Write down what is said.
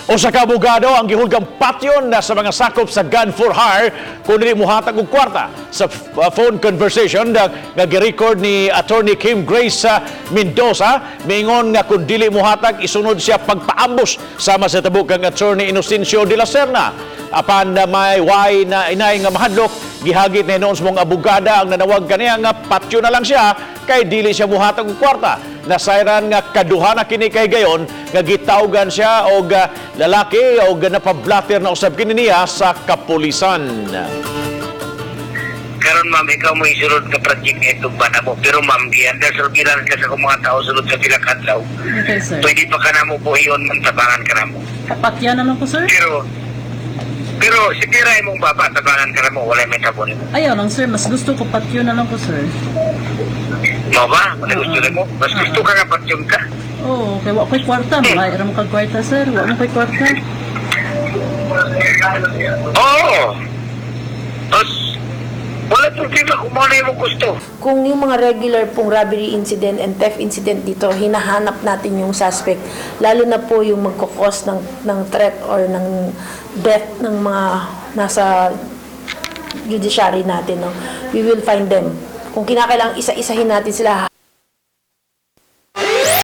Usa ka abogado ang gihulgang patyon na sa mga sakop sa gun for hire kung dili muhatag og kwarta. Sa phone conversation nga gi-record ni Attorney Kim Grace Mendoza, mingon nga kung dili muhatag isunod siya pagpaambos sama sa tabuk kang Attorney Inocencio de la Serna. Apan na may way na inay nga mahadlok, gihagit na noon sa mga abogada ang nanawag kaniya nga patyo na lang siya kay dili siya muhatag og kwarta. Nasayran nga kaduha na kini kay gayon nga gitawgan siya og lalaki og napablatter na usab kini niya sa kapulisan. Karon ma'am, ikaw mo isulod ka project ito ba na mo? Pero ma'am, i-under surveillance ka sa mga tao sulod sa Pilakadlaw. Okay, sir. Pwede pa ka na mo po iyon, tabangan ka na mo. Kapatyan naman ko, sir. Pero sikiray mong baba, tabangan ka na mo, wala may tabon mo. Ayaw lang, sir. Mas gusto ko patyo na lang ko, sir. Mo ba? Wala gusto na mo? Mas gusto ka nga patyong ka. Oo, kaya wala ko'y kwarta. Mayroon mo kang kwarta, sir. Wala mo ko'y kwarta. Oo! Tapos, wala problema kung ano yung gusto. Kung yung mga regular pong robbery incident and theft incident dito, hinahanap natin yung suspect, lalo na po yung magkakos ng threat or ng death ng mga nasa judiciary natin, no? We will find them. Kung kinakailangan isa-isahin natin sila,